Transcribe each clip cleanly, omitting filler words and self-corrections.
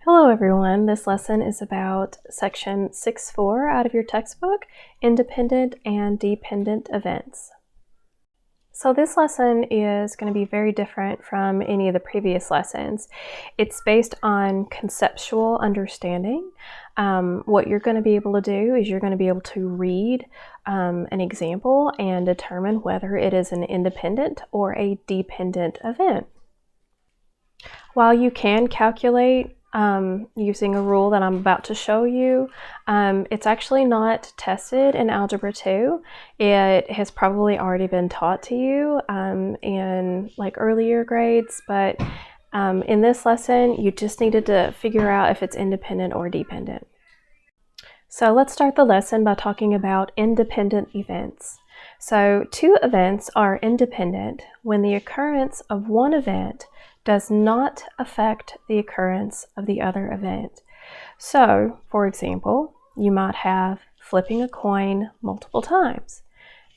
Hello everyone, this lesson is about section 6.4 out of your textbook, Independent and Dependent Events. So this lesson is going to be very different from any of the previous lessons. It's based on conceptual understanding. What you're going to be able to do is you're going to be able to read an example and determine whether it is an independent or a dependent event. While you can calculate using a rule that I'm about to show you, it's actually not tested in Algebra 2. It has probably already been taught to you in like earlier grades, but in this lesson, you just needed to figure out if it's independent or dependent. So let's start the lesson by talking about independent events. So two events are independent when the occurrence of one event does not affect the occurrence of the other event. So, for example, you might have flipping a coin multiple times.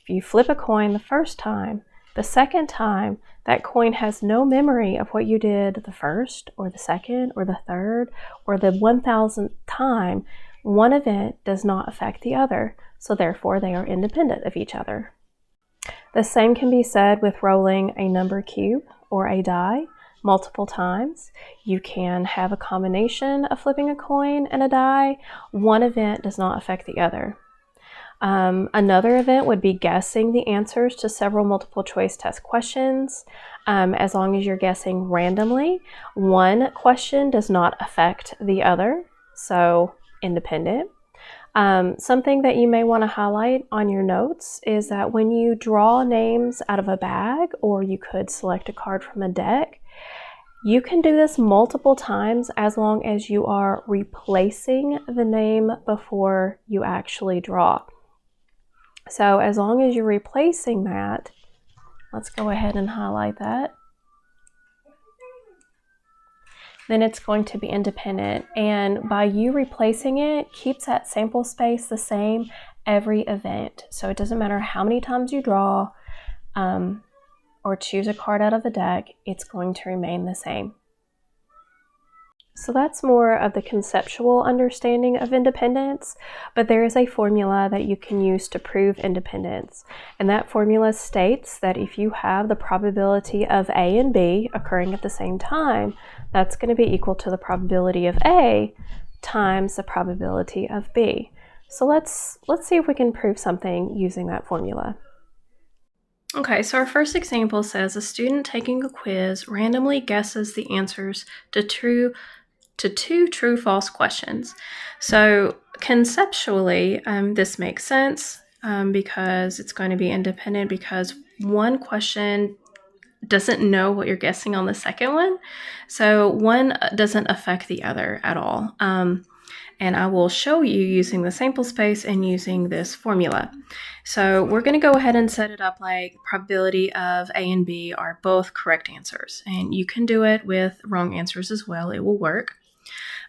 If you flip a coin the first time, the second time, that coin has no memory of what you did the first or the second or the third or the 1000th time. One event does not affect the other, so therefore they are independent of each other. The same can be said with rolling a number cube or a die multiple times. You can have a combination of flipping a coin and a die. One event does not affect the other. Another event would be guessing the answers to several multiple choice test questions. As long as you're guessing randomly, one question does not affect the other, so independent. Something that you may want to highlight on your notes is that when you draw names out of a bag, or you could select a card from a deck, you can do this multiple times as long as you are replacing the name before you actually draw. So as long as you're replacing that, let's go ahead and highlight that. Then it's going to be independent, and by you replacing it keeps that sample space the same every event. So it doesn't matter how many times you draw or choose a card out of the deck, it's going to remain the same. So that's more of the conceptual understanding of independence, but there is a formula that you can use to prove independence. And that formula states that if you have the probability of A and B occurring at the same time, that's going to be equal to the probability of A times the probability of B. So let's see if we can prove something using that formula. Okay, so our first example says a student taking a quiz randomly guesses the answers to two true-false questions. So conceptually, this makes sense because it's going to be independent because one question doesn't know what you're guessing on the second one. So one doesn't affect the other at all. And I will show you using the sample space and using this formula. So we're going to go ahead and set it up like probability of A and B are both correct answers. And you can do it with wrong answers as well. It will work.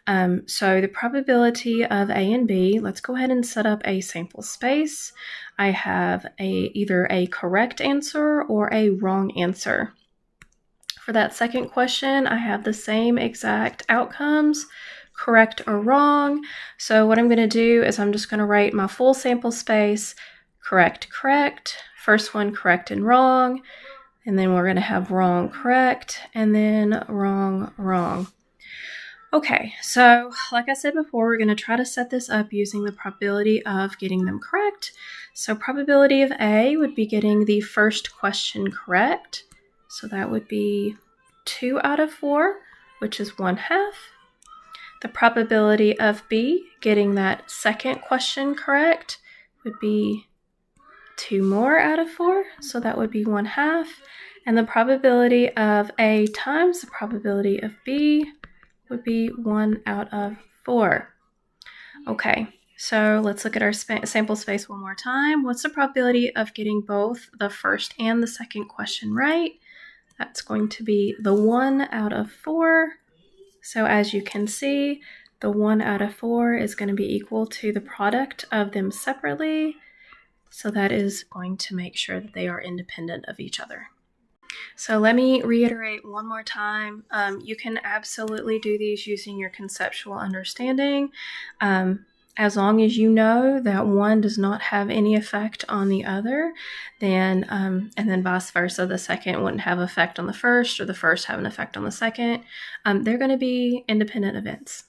So the probability of A and B, let's go ahead and set up a sample space. I have either a correct answer or a wrong answer. For that second question, I have the same exact outcomes, correct or wrong. So what I'm going to do is I'm just going to write my full sample space, correct, correct, first one correct and wrong, and then we're going to have wrong, correct, and then wrong, wrong. Okay, so like I said before, we're going to try to set this up using the probability of getting them correct. So probability of A would be getting the first question correct. So that would be 2 out of 4, which is 1/2. The probability of B getting that second question correct would be 2 more out of 4. So that would be 1/2. And the probability of A times the probability of B would be 1 out of 4. Okay, so let's look at our sample space one more time. What's the probability of getting both the first and the second question right? That's going to be the 1 out of 4. So as you can see, the 1 out of 4 is going to be equal to the product of them separately. So that is going to make sure that they are independent of each other. So let me reiterate one more time. You can absolutely do these using your conceptual understanding. As long as you know that one does not have any effect on the other, then and then vice versa, the second wouldn't have effect on the first, or the first have an effect on the second. They're going to be independent events.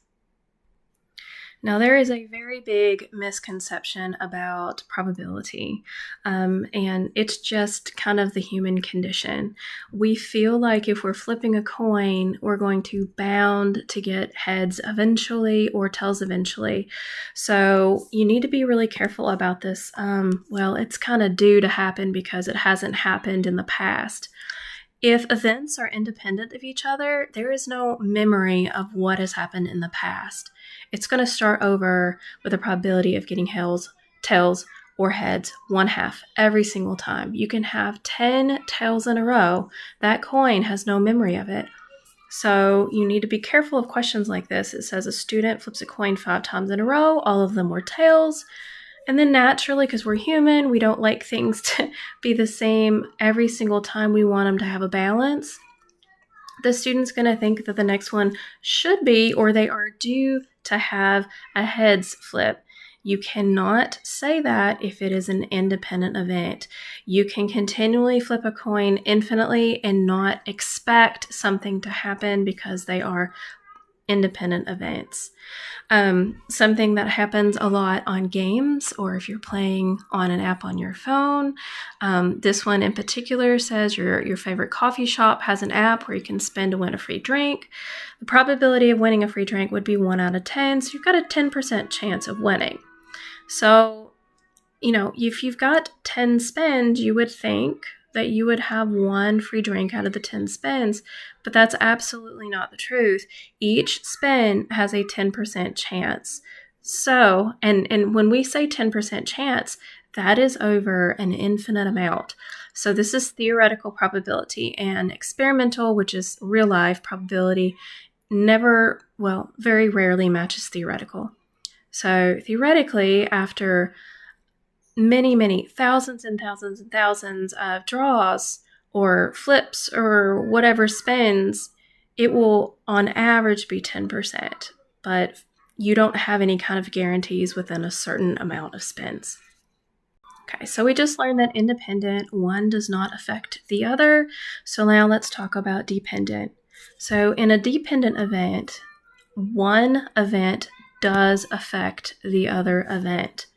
Now, there is a very big misconception about probability, and it's just kind of the human condition. We feel like if we're flipping a coin, we're going to bound to get heads eventually or tails eventually. So you need to be really careful about this. Well, it's kind of due to happen because it hasn't happened in the past. If events are independent of each other, there is no memory of what has happened in the past. It's going to start over with a probability of getting tails, or heads 1/2 every single time. You can have 10 tails in a row. That coin has no memory of it. So you need to be careful of questions like this. It says a student flips a coin 5 times in a row. All of them were tails. And then naturally, because we're human, we don't like things to be the same every single time. We want them to have a balance. The student's going to think that the next one should be, or they are due to have, a heads flip. You cannot say that if it is an independent event. You can continually flip a coin infinitely and not expect something to happen because they are independent events. Something that happens a lot on games, or if you're playing on an app on your phone. This one in particular says your favorite coffee shop has an app where you can spend to win a free drink. The probability of winning a free drink would be 1 out of 10, so you've got a 10% chance of winning. So, if you've got 10 spins, you would think that you would have 1 free drink out of the 10 spins, but that's absolutely not the truth. Each spin has a 10% chance. So, and when we say 10% chance, that is over an infinite amount. So this is theoretical probability, and experimental, which is real life probability, very rarely matches theoretical. So theoretically, after many thousands and thousands and thousands of draws or flips or whatever spins, it will on average be 10%, but you don't have any kind of guarantees within a certain amount of spins. Okay, so we just learned that independent, one does not affect the other. So now let's talk about dependent. So in a dependent event, one event does affect the other event.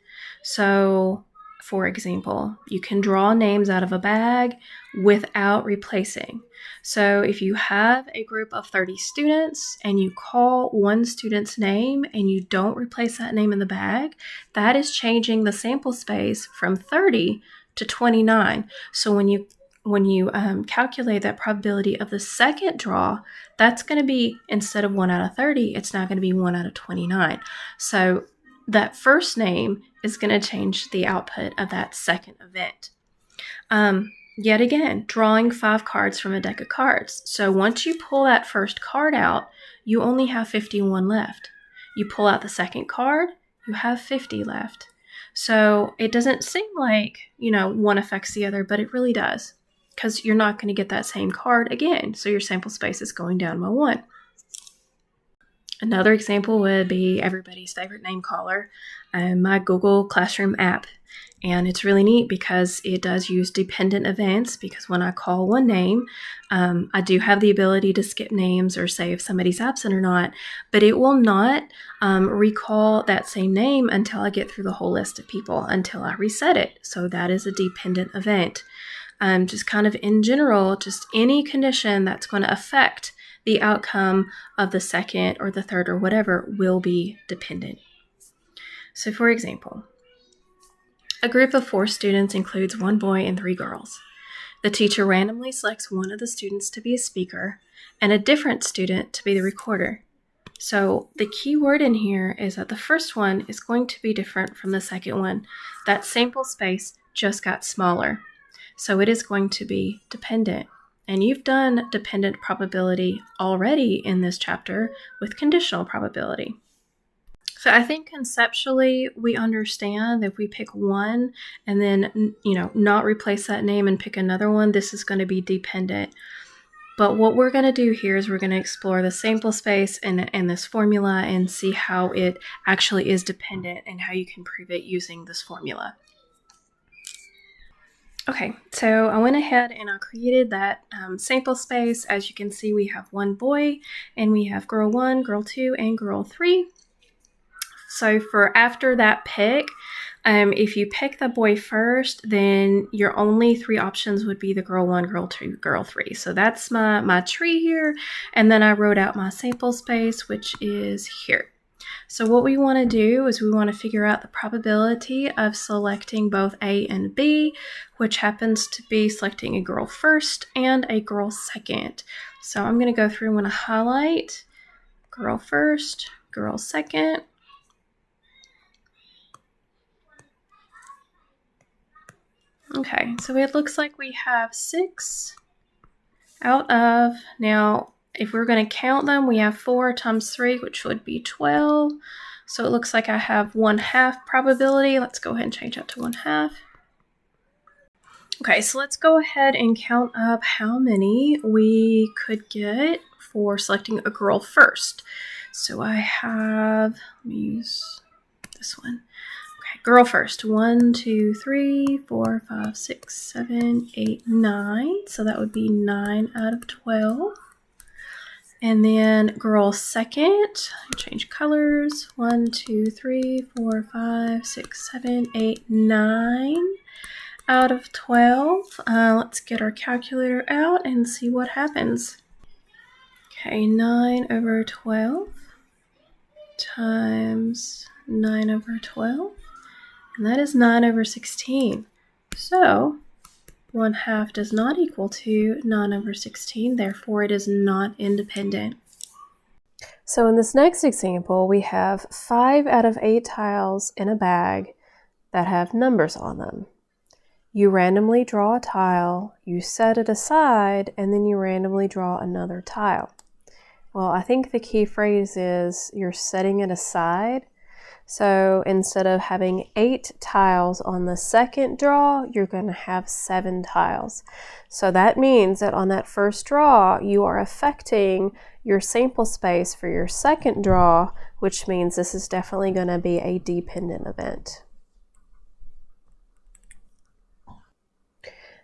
So, for example, you can draw names out of a bag without replacing. So if you have a group of 30 students and you call one student's name and you don't replace that name in the bag, that is changing the sample space from 30 to 29. So when you calculate that probability of the second draw, that's going to be, instead of 1 out of 30, it's now going to be 1 out of 29. So that first name is going to change the output of that second event. Yet again, drawing 5 cards from a deck of cards. So once you pull that first card out, you only have 51 left. You pull out the second card, you have 50 left. So it doesn't seem like, one affects the other, but it really does, because you're not going to get that same card again. So your sample space is going down by 1. Another example would be everybody's favorite name caller, my Google Classroom app. And it's really neat because it does use dependent events, because when I call one name, I do have the ability to skip names or say if somebody's absent or not, but it will not recall that same name until I get through the whole list of people, until I reset it. So that is a dependent event. Just kind of in general, just any condition that's going to affect the outcome of the second or the third or whatever will be dependent. So for example, a group of 4 students includes 1 boy and 3 girls. The teacher randomly selects one of the students to be a speaker and a different student to be the recorder. So the key word in here is that the first one is going to be different from the second one. That sample space just got smaller. So it is going to be dependent. And you've done dependent probability already in this chapter with conditional probability. So I think conceptually we understand that if we pick one and then, not replace that name and pick another one, this is going to be dependent. But what we're going to do here is we're going to explore the sample space and this formula and see how it actually is dependent and how you can prove it using this formula. Okay, so I went ahead and I created that sample space. As you can see, we have one boy and we have girl 1, girl 2, and girl 3. So for after that pick, if you pick the boy first, then your only 3 options would be the girl 1, girl 2, girl 3. So that's my tree here. And then I wrote out my sample space, which is here. So what we want to do is we want to figure out the probability of selecting both A and B, which happens to be selecting a girl first and a girl second. So I'm going to go through and I'm going to highlight girl first, girl second. Okay, so it looks like we have 6 out of, now if we're going to count them, we have 4 times 3, which would be 12. So it looks like I have 1/2 probability. Let's go ahead and change that to 1/2. Okay, so let's go ahead and count up how many we could get for selecting a girl first. So I have, let me use this one. Okay, girl first. 1, 2, 3, 4, 5, 6, 7, 8, 9. So that would be 9 out of 12. And then girl second, change colors. 1, 2, 3, 4, 5, 6, 7, 8, 9 out of 12. Let's get our calculator out and see what happens. Okay, 9 over 12 times 9 over 12. And that is 9 over 16. So 1/2 does not equal to 9 over 16. Therefore, it is not independent. So in this next example, we have 5 out of 8 tiles in a bag that have numbers on them. You randomly draw a tile, you set it aside, and then you randomly draw another tile. Well, I think the key phrase is you're setting it aside. So instead of having 8 tiles on the second draw, you're going to have 7 tiles. So that means that on that first draw, you are affecting your sample space for your second draw, which means this is definitely going to be a dependent event.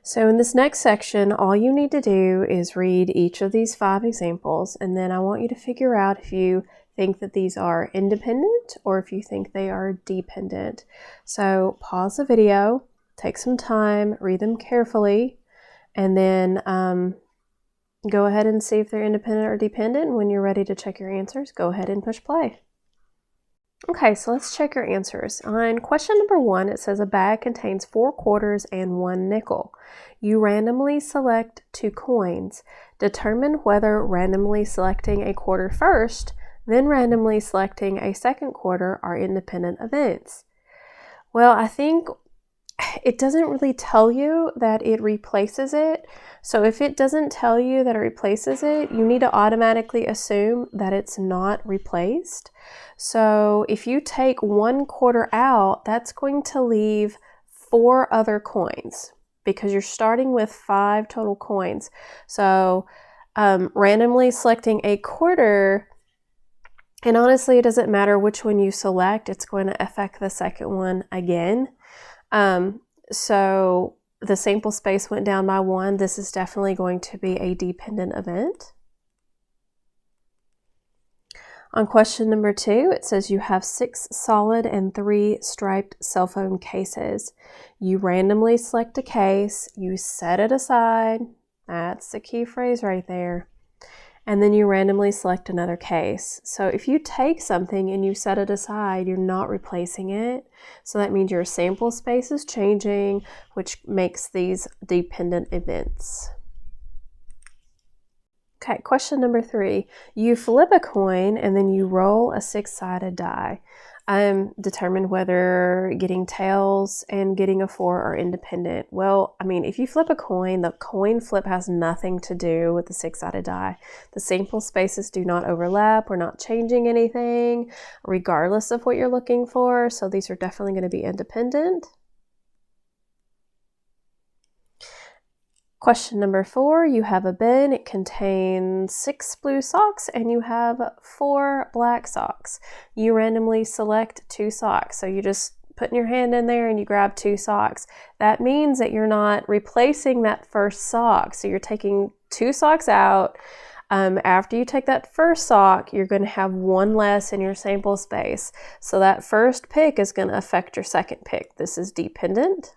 So in this next section, all you need to do is read each of these 5 examples, and then I want you to figure out if you think that these are independent or if you think they are dependent. So pause the video, take some time, read them carefully, and then go ahead and see if they're independent or dependent. When you're ready to check your answers, go ahead and push play. Okay, so let's check your answers. On question number 1, it says a bag contains 4 quarters and 1 nickel. You randomly select 2 coins. Determine whether randomly selecting a quarter first, then randomly selecting a second quarter are independent events. Well, I think it doesn't really tell you that it replaces it. So if it doesn't tell you that it replaces it, you need to automatically assume that it's not replaced. So if you take 1 quarter out, that's going to leave 4 other coins because you're starting with 5 total coins. So randomly selecting a quarter, and honestly, it doesn't matter which one you select, it's going to affect the second one again. So the sample space went down by 1. This is definitely going to be a dependent event. On question number 2, it says you have 6 solid and 3 striped cell phone cases. You randomly select a case, you set it aside, that's the key phrase right there, and then you randomly select another case. So if you take something and you set it aside, you're not replacing it. So that means your sample space is changing, which makes these dependent events. Okay, question number 3. You flip a coin and then you roll a 6-sided die. Determine whether getting tails and getting a 4 are independent. Well, I mean, if you flip a coin, the coin flip has nothing to do with the 6-sided die. The sample spaces do not overlap. We're not changing anything, regardless of what you're looking for. So these are definitely going to be independent. Question number 4, you have a bin. It contains 6 blue socks and you have 4 black socks. You randomly select 2 socks. So you just put your hand in there and you grab 2 socks. That means that you're not replacing that first sock. So you're taking 2 socks out. After you take that first sock, you're going to have 1 less in your sample space. So that first pick is going to affect your second pick. This is dependent.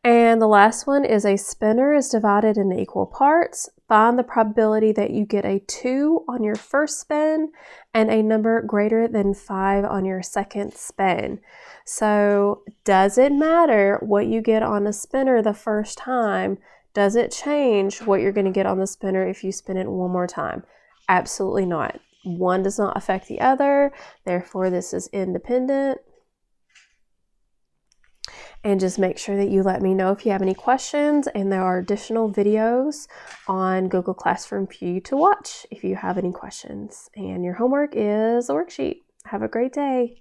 And the last one is a spinner is divided into equal parts. Find the probability that you get a 2 on your first spin and a number greater than 5 on your second spin. So does it matter what you get on a spinner the first time? Does it change what you're going to get on the spinner if you spin it one more time? Absolutely not. One does not affect the other. Therefore, this is independent. And just make sure that you let me know if you have any questions, and there are additional videos on Google Classroom for you to watch if you have any questions. And your homework is a worksheet. Have a great day.